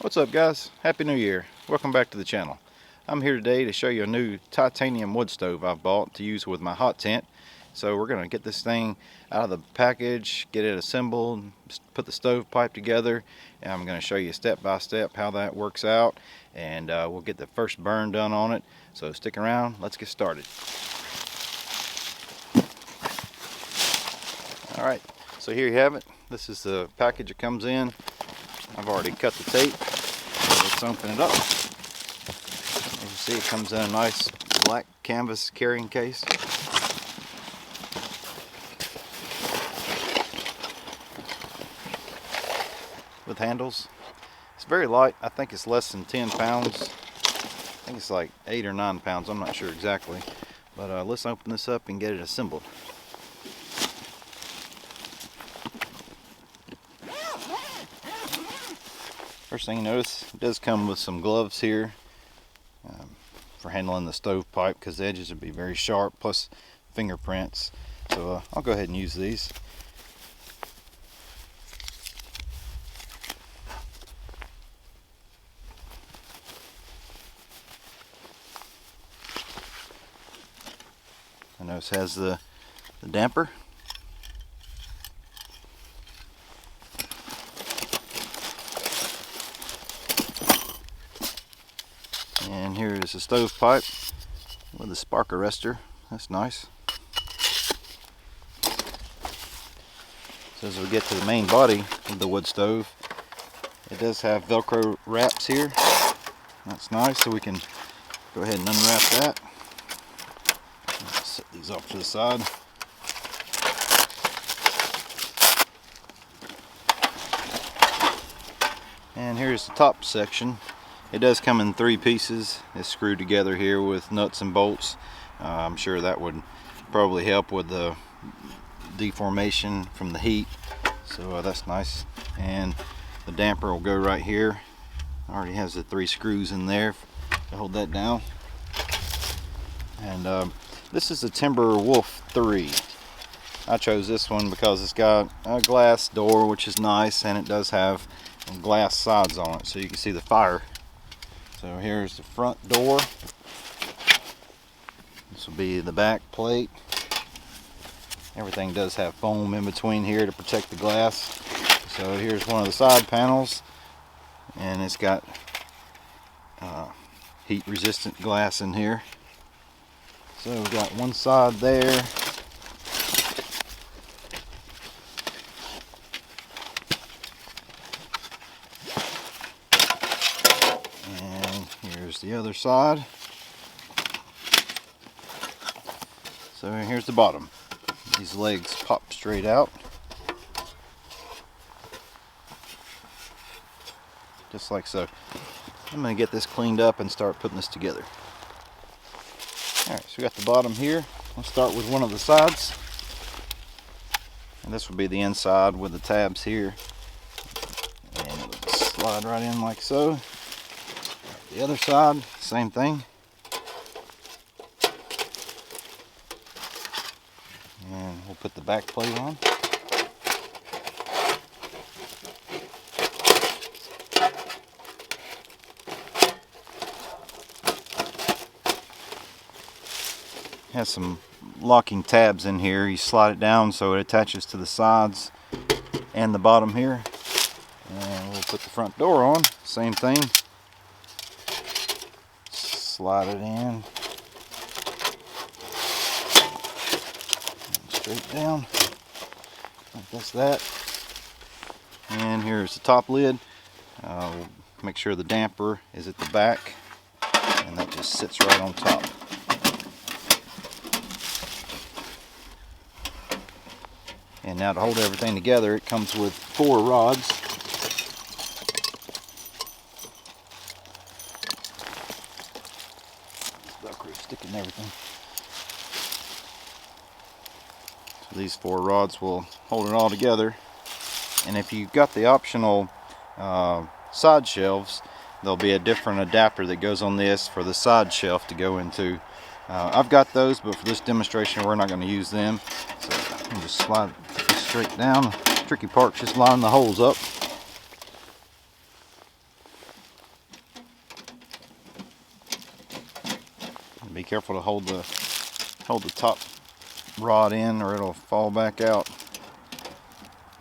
What's up, guys? Happy New Year. Welcome back to the channel. I'm here today to show you a new titanium wood stove I've bought to use with my hot tent. So we're going to get this thing out of the package, get it assembled, put the stove pipe together, and I'm going to show you step by step how that works out, and we'll get the first burn done on it. So stick around, let's get started. Alright, so here you have it. This is the package it comes in. I've already cut the tape. So let's open it up. As you see, it comes in a nice black canvas carrying case. With handles. It's very light. I think it's less than 10 pounds. I think it's like 8 or 9 pounds. I'm not sure exactly. But let's open this up and get it assembled. First thing you notice, it does come with some gloves here for handling the stove pipe, because the edges would be very sharp, plus fingerprints. So I'll go ahead and use these. I notice it has the damper. And here is the stove pipe with a spark arrestor. That's nice. So as we get to the main body of the wood stove, it does have Velcro wraps here. That's nice, so we can go ahead and unwrap that. Set these off to the side. And here's the top section. It does come in 3 pieces. It's screwed together here with nuts and bolts. I'm sure that would probably help with the deformation from the heat. So that's nice. And the damper will go right here. Already has the 3 screws in there to hold that down. And this is the Timber Wolf 3. I chose this one because it's got a glass door, which is nice, and it does have glass sides on it, so you can see the fire. So here's the front door. This will be the back plate. Everything does have foam in between here to protect the glass. So here's one of the side panels, and it's got heat resistant glass in here. So we've got one side there. Here's the other side. So here's the bottom. These legs pop straight out. Just like so. I'm going to get this cleaned up and start putting this together. Alright, so we got the bottom here. Let's start with one of the sides. And this will be the inside with the tabs here. And it'll slide right in like so. The other side, same thing. And we'll put the back plate on. It has some locking tabs in here. You slide it down so it attaches to the sides and the bottom here. And we'll put the front door on, same thing. Slide it in, straight down, like that. And here's the top lid. We'll make sure the damper is at the back, and that just sits right on top. And now to hold everything together, it comes with 4 rods. Sticking everything. So these 4 rods will hold it all together. And if you've got the optional side shelves, there'll be a different adapter that goes on this for the side shelf to go into. I've got those, but for this demonstration we're not going to use them. So I'm just slide this straight down. The tricky part is just lining the holes up. Be careful to hold the top rod in or it'll fall back out.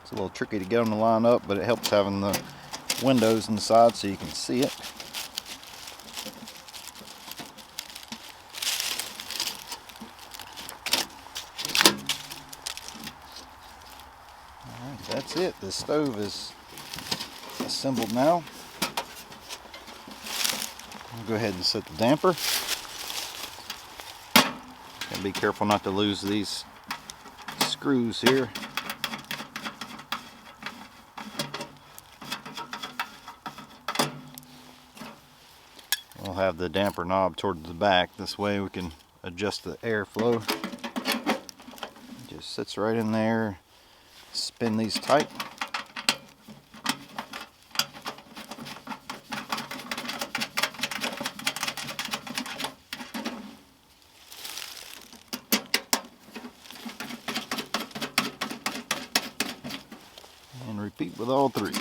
It's a little tricky to get them to line up, but it helps having the windows inside so you can see it. Alright, that's it. The stove is assembled now. I'll go ahead and set the damper. And be careful not to lose these screws here. We'll have the damper knob toward the back. This way we can adjust the airflow. It just sits right in there. Spin these tight. And repeat with all three.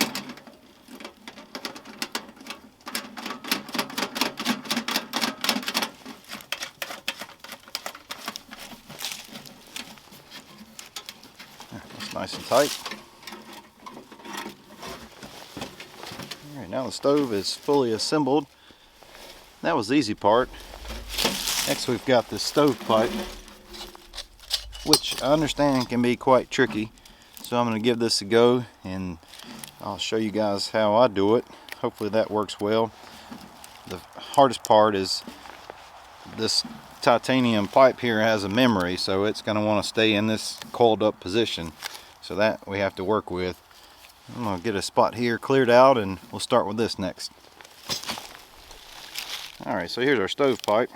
That's nice and tight. Alright, now the stove is fully assembled. That was the easy part. Next we've got the stovepipe, which I understand can be quite tricky. So I'm going to give this a go and I'll show you guys how I do it. Hopefully that works well. The hardest part is this titanium pipe here has a memory, so it's going to want to stay in this coiled up position. So that we have to work with. I'm going to get a spot here cleared out and we'll start with this next. Alright, so here's our stovepipe.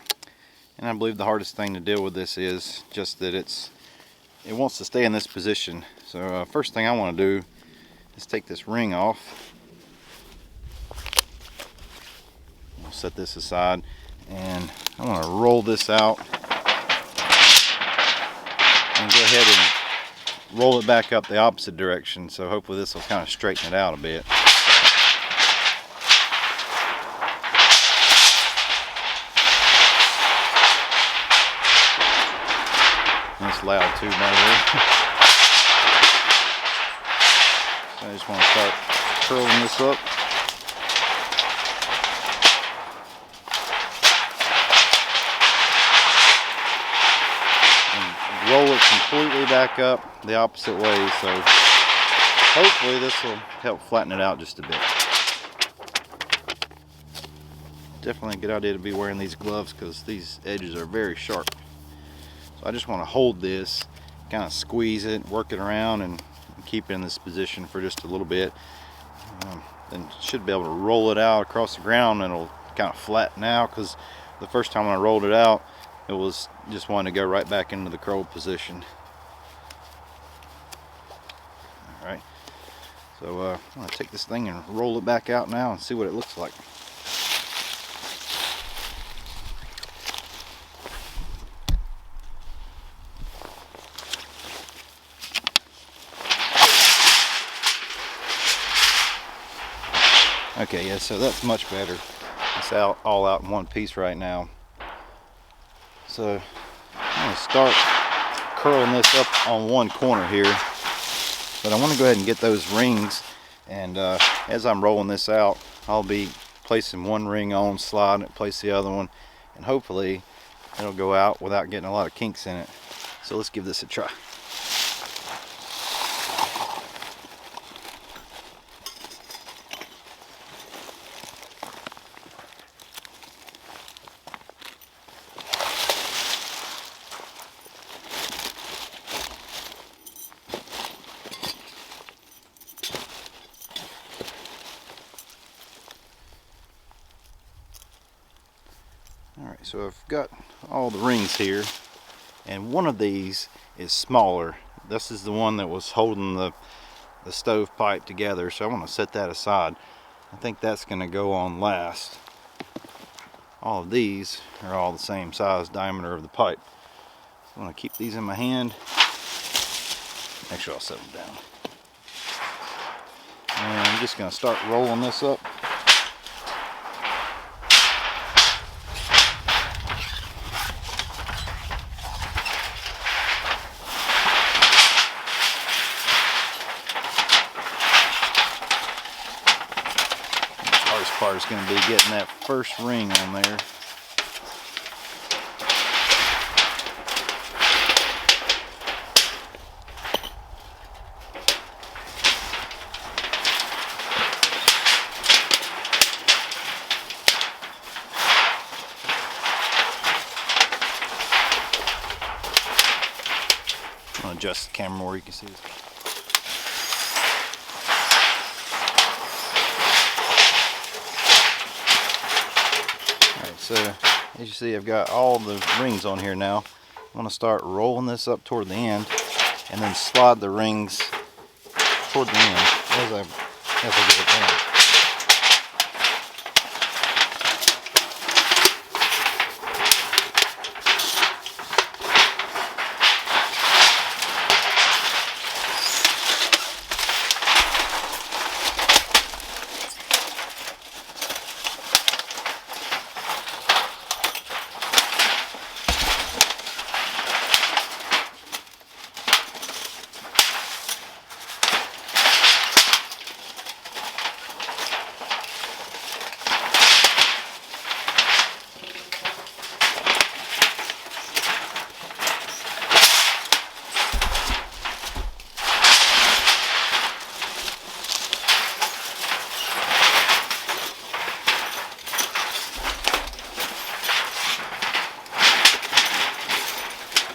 And I believe the hardest thing to deal with this is just that it wants to stay in this position. So first thing I want to do is take this ring off. I'll set this aside and I want to roll this out and go ahead and roll it back up the opposite direction. So hopefully this will kind of straighten it out a bit. It's loud too, by the way. So I just want to start curling this up. And roll it completely back up the opposite way. So hopefully this will help flatten it out just a bit. Definitely a good idea to be wearing these gloves because these edges are very sharp. So I just want to hold this, kind of squeeze it, work it around, and keep it in this position for just a little bit. Then should be able to roll it out across the ground and it'll kind of flatten out, because the first time when I rolled it out, it was just wanting to go right back into the curled position. Alright, so I'm going to take this thing and roll it back out now and see what it looks like. Okay, yeah, so that's much better. It's all out in one piece right now. So I'm going to start curling this up on one corner here. But I want to go ahead and get those rings. And as I'm rolling this out, I'll be placing one ring on, sliding it, place the other one. And hopefully it'll go out without getting a lot of kinks in it. So let's give this a try. Alright, so I've got all the rings here, and one of these is smaller. This is the one that was holding the stove pipe together, so I want to set that aside. I think that's going to go on last. All of these are all the same size diameter of the pipe. So I'm going to keep these in my hand. Make sure I'll set them down. And I'm just going to start rolling this up. hardest part is going to be getting that first ring on there. I'll adjust the camera more, you can see this. Alright, so as you see, I've got all the rings on here now. I'm going to start rolling this up toward the end and then slide the rings toward the end as I get it down.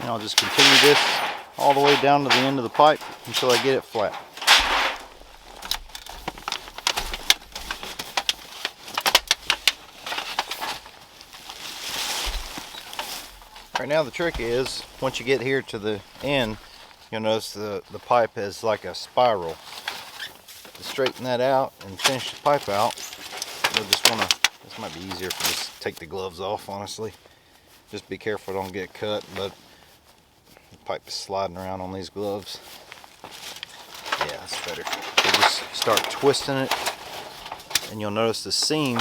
And I'll just continue this all the way down to the end of the pipe until I get it flat. Right now the trick is, once you get here to the end, you'll notice the pipe is like a spiral. To straighten that out and finish the pipe out, you'll just want to, this might be easier if I just take the gloves off, honestly. Just be careful don't get cut, but the pipe is sliding around on these gloves. Yeah, that's better. You just start twisting it, and you'll notice the seam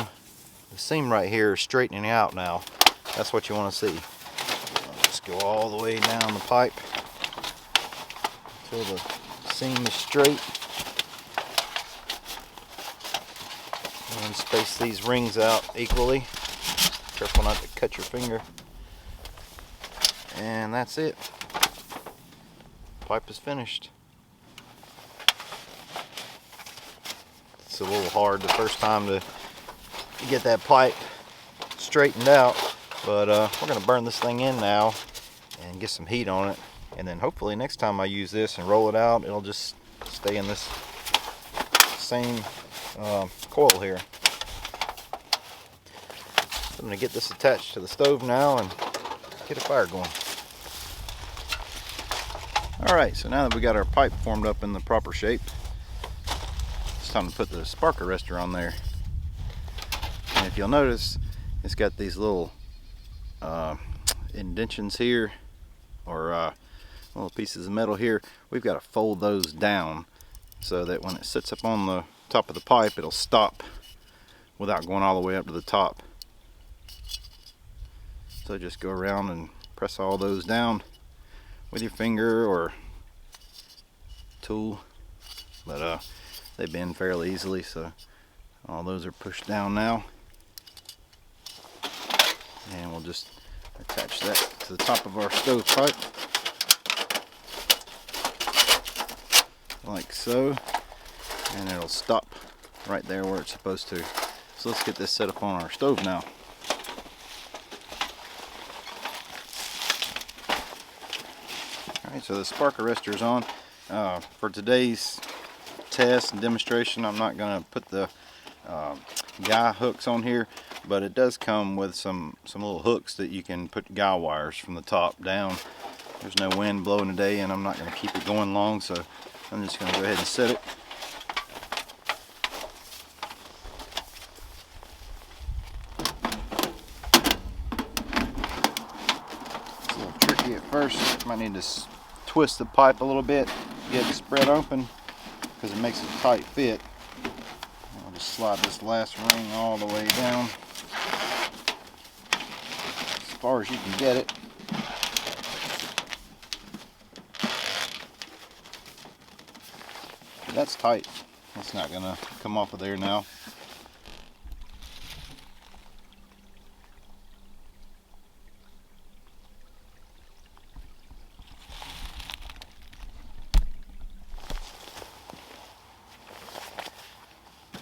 right here is straightening out now. That's what you want to see. Just go all the way down the pipe until the seam is straight. And space these rings out equally. Careful not to cut your finger. And that's it. Pipe is finished. It's a little hard the first time to get that pipe straightened out, but we're going to burn this thing in now and get some heat on it, and then hopefully next time I use this and roll it out, it'll just stay in this same coil here. So I'm going to get this attached to the stove now and get a fire going. Alright, so now that we got our pipe formed up in the proper shape, it's time to put the spark arrestor on there. And if you'll notice, it's got these little indentions here, or little pieces of metal here. We've got to fold those down so that when it sits up on the top of the pipe, it'll stop without going all the way up to the top. So just go around and press all those down with your finger or tool, but they bend fairly easily, so all those are pushed down now. And we'll just attach that to the top of our stove pipe like so, and it'll stop right there where it's supposed to. So let's get this set up on our stove now. Alright, so the spark arrestor is on. For today's test and demonstration, I'm not going to put the guy hooks on here, but it does come with some little hooks that you can put guy wires from the top down. There's no wind blowing today, and I'm not going to keep it going long, so I'm just going to go ahead and set it. It's a little tricky at first. Might need to twist the pipe a little bit, get it spread open, because it makes a tight fit. I'll just slide this last ring all the way down as far as you can get it. That's tight. It's not gonna come off of there now.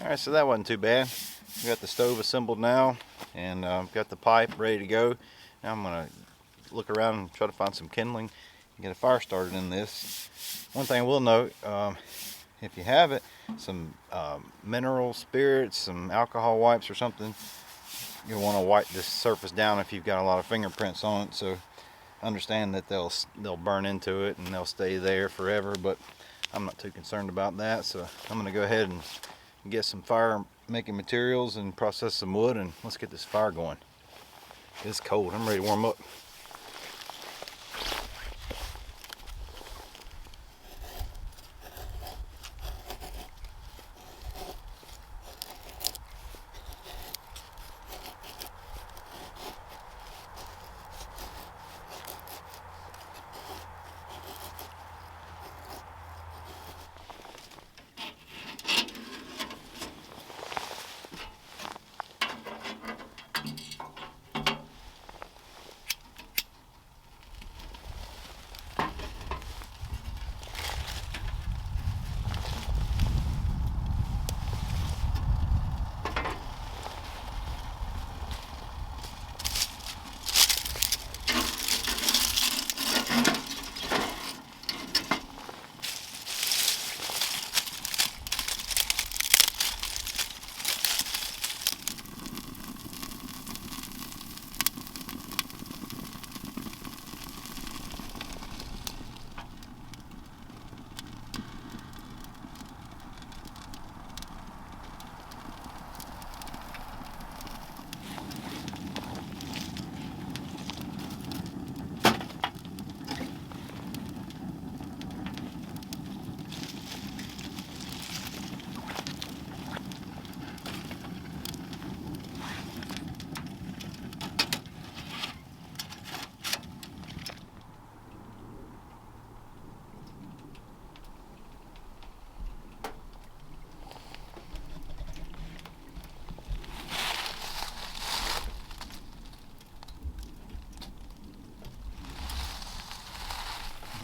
Alright, so that wasn't too bad. We got the stove assembled now, and got the pipe ready to go. Now I'm going to look around and try to find some kindling and get a fire started in this. One thing I will note, if you have it, some mineral spirits, some alcohol wipes or something, you'll want to wipe this surface down if you've got a lot of fingerprints on it. So understand that they'll burn into it and they'll stay there forever, but I'm not too concerned about that. So I'm going to go ahead and get some fire making materials and process some wood, and let's get this fire going. It's cold. I'm ready to warm up.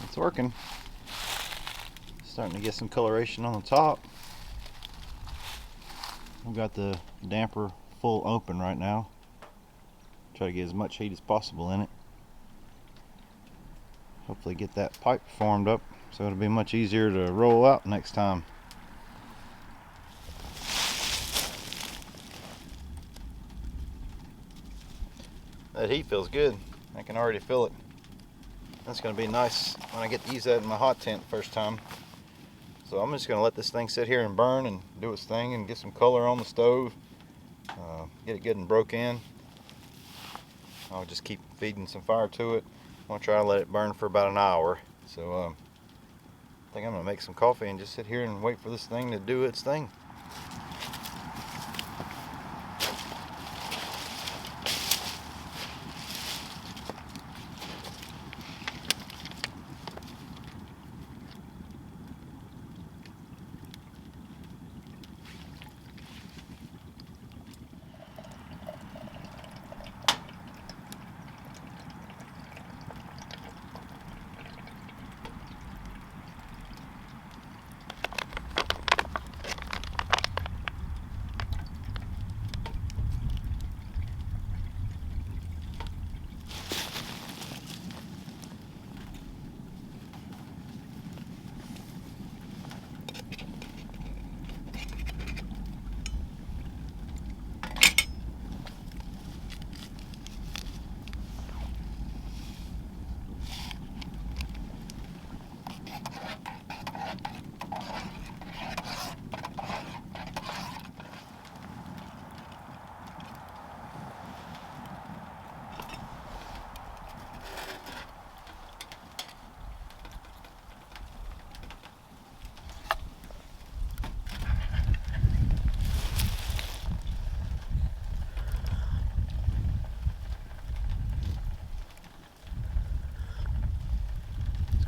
It's working. Starting to get some coloration on the top. I've got the damper full open right now. Try to get as much heat as possible in it. Hopefully get that pipe formed up so it'll be much easier to roll out next time. That heat feels good. I can already feel it. That's going to be nice when I get to use that in my hot tent the first time. So I'm just going to let this thing sit here and burn and do its thing and get some color on the stove. Get it good and broke in. I'll just keep feeding some fire to it. I'm going to try to let it burn for about an hour. So I think I'm going to make some coffee and just sit here and wait for this thing to do its thing.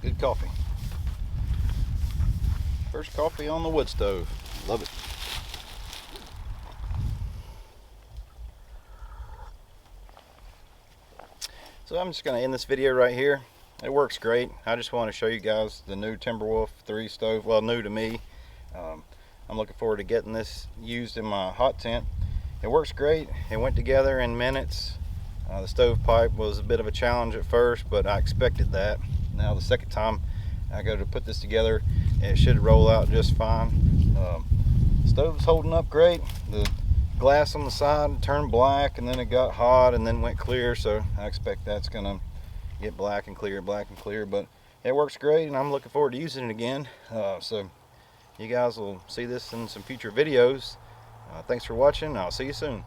Good coffee. First coffee on the wood stove. Love it. So I'm just going to end this video right here. It works great. I just want to show you guys the new Timberwolf 3 stove. Well, new to me. I'm I'm looking forward to getting this used in my hot tent. It works great. It went together in minutes. The stovepipe was a bit of a challenge at first, but I expected that. Now the second time I go to put this together, it should roll out just fine. Stove's holding up great. The glass on the side turned black, and then it got hot and then went clear, so I expect that's gonna get black and clear, but it works great, and I'm looking forward to using it again. So you guys will see this in some future videos. Thanks for watching. I'll see you soon.